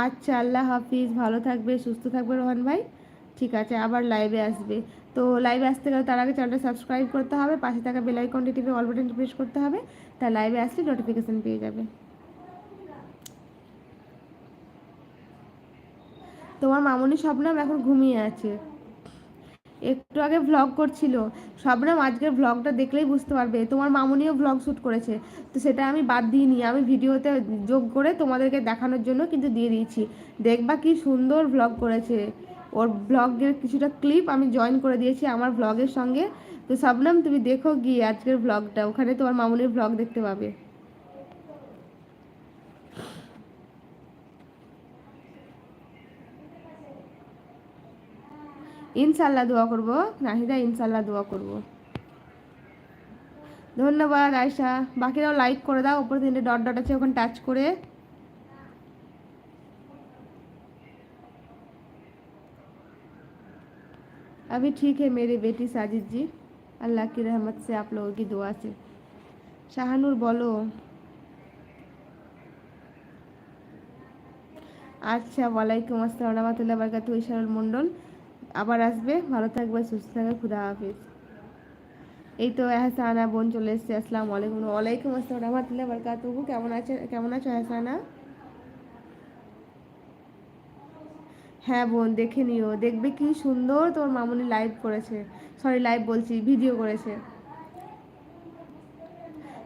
আচ্ছা, আল্লাহ হাফিজ, ভালো থাকবে, সুস্থ থাকবে রোহান ভাই। ঠিক আছে, আবার লাইভে আসবে। তো লাইভে আসতে গেলে তার আগে চ্যানেলটা সাবস্ক্রাইব করতে হবে, পাশে থাকা বেল আইকনটি টিপে অল বাটনটি প্রেস করতে হবে, তাই লাইভে আসলে নোটিফিকেশন পেয়ে যাবে। তোমার মামনি শবনম এখন ঘুমিয়ে আছে, একটু আগে ভ্লগ করছিল। শবনম আজকের ভ্লগটা দেখলেই বুঝতে পারবে, তোমার মামনিও ভ্লগ শ্যুট করেছে। তো সেটা আমি বাদ দিইনি, আমি ভিডিওতে যোগ করে তোমাদেরকে দেখানোর জন্য কিন্তু দিয়ে দিয়েছি। দেখবা কি সুন্দর ভ্লগ করেছে, ওর ভ্লগের কিছুটা ক্লিপ আমি জয়েন করে দিয়েছি আমার ভ্লগের সঙ্গে। তো শবনম তুমি দেখো গিয়ে আজকের ভ্লগটা, ওখানে তোমার মামনির ভ্লগ দেখতে পাবে। ইনশাল্লাহ দোয়া করবো নাহিদা, ইনশাল্লাহ দোয়া করবো। ধন্যবাদ আয়শা। বাকিরাও লাইক করে দাও, উপরে তিনটে ডট ডট আছে, ওখানে টাচ করে। अभी ठीक है मेरी बेटी साजिद जी, अल्लाह की रहमत से, आप लोगों की दुआ से। শাহানুর বলো। আচ্ছা, ওয়ালাইকুম আসসালাম রহমতুল্লাহ বারকাতু, ইশারুল মণ্ডল। আবার আসবে, ভালো থাকবে, সুস্থ থাকবে, খুদা হাফিজ। এই তো এহসানা বোন চলে এসছে, আসসালামু আলাইকুম। ওয়ালাইকুম আসসালাম রহমতুল্লাহ বারকাতু। কেমন আছে, কেমন আছো এহসানা? হ্যাঁ বোন, দেখে নিও, দেখবে কি সুন্দর তোর মামুনি লাইভ করেছে, সরি লাইভ বলছি, ভিডিও করেছে।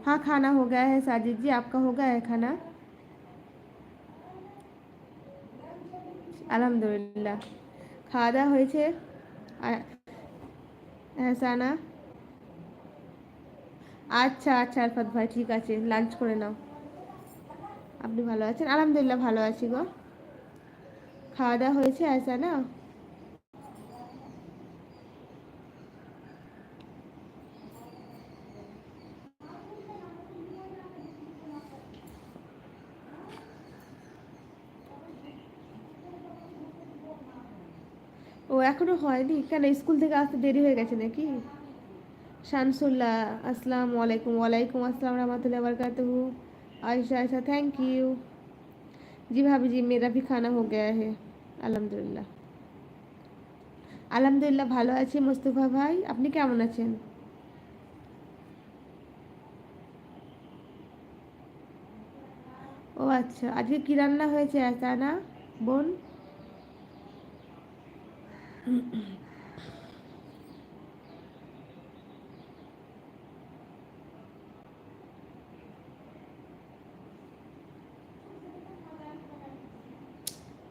हाँ खाना हो गया है साजिद जी, आपका हो गया है खाना? আলহামদুলিল্লাহ, খাওয়া দাওয়া হয়েছে। এহসানা, আচ্ছা আচ্ছা আরফাত ভাই, ঠিক আছে, লাঞ্চ করে নাও। আপনি ভালো আছেন? আলহামদুলিল্লাহ ভালো আছি গো। খাওয়া দাওয়া হয়েছে এহসানা? ও এখনো হয়নি কেন, স্কুল থেকে আসতে দেরি হয়ে গেছে নাকি? শামসুল্লাহ, আসসালামু আলাইকুম। ওয়ালাইকুম আসসালাम रहमतुल्लाहि वबरकातुहू। आयशा आयशा, थैंक यू जी। भाभी जी मेरा भी खाना हो गया है, আলহামদুলিল্লাহ। আলহামদুলিল্লাহ ভালো আছি মোস্তফা ভাই, আপনি কেমন আছেন? ও আচ্ছা, আজকে কি রান্না হয়েছে এহসানা বোন?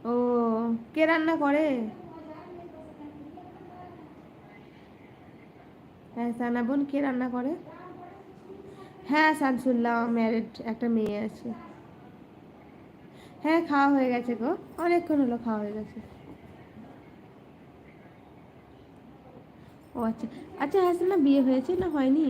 ও, কে রান্না করে? এহসানা বোন কে রান্না করে? হ্যাঁ শামসুল্লাহ ম্যারিড, একটা মেয়ে আছে। হ্যাঁ খাওয়া হয়ে গেছে গো, অনেকক্ষণ হলো খাওয়া হয়ে গেছে। ও আচ্ছা। আচ্ছা হাসানা বিয়ে হয়েছে না হয়নি?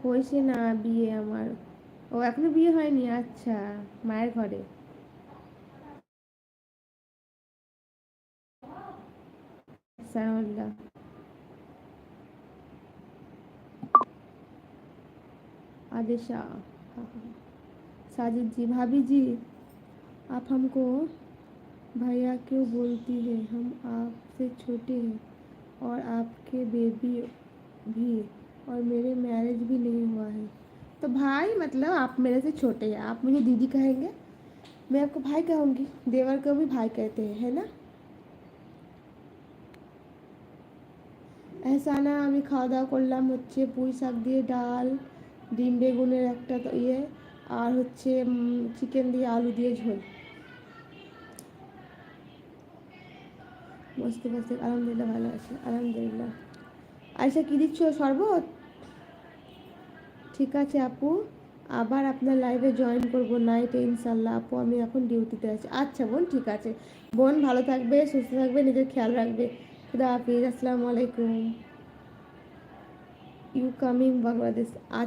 হয়েছে না বিয়ে আমার। ও এখনো বিয়ে হয়নি, আচ্ছা, মায়ের ঘরে। সালামাল্লাহ। आदिशा, साजिद जी, भाभी जी, आप हमको भैया क्यों बोलती है? हम आपसे छोटे हैं और आपके बेबी भी, और मेरे मैरिज भी नहीं हुआ है। तो भाई मतलब आप मेरे से छोटे हैं, आप मुझे दीदी कहेंगे, मैं आपको भाई कहूँगी, देवर को भी भाई कहते हैं, है ना? এহসানা, আমি খাওয়া দাওয়া করলাম হচ্ছে পুঁই শাক দিয়ে ডাল, ডিম বেগুনের একটা তো ইয়ে, আর হচ্ছে চিকেন দিয়ে আলু দিয়ে ঝোল। বুঝতে পারছি, আলহামদুলিল্লাহ ভালো আছে, আলহামদুলিল্লাহ। আয়সা কী দিচ্ছ, শরবত? ঠিক আছে আপু, আবার আপনার লাইভে জয়েন করব নাইটে ইনশাল্লাহ। আপু আমি এখন ডিউটিতে আছি। আচ্ছা বোন, ঠিক আছে বোন, ভালো থাকবে, সুস্থ থাকবে, নিজের খেয়াল রাখবে। খুদা হাফিজ, আসসালামু আলাইকুম। You coming Bangladesh?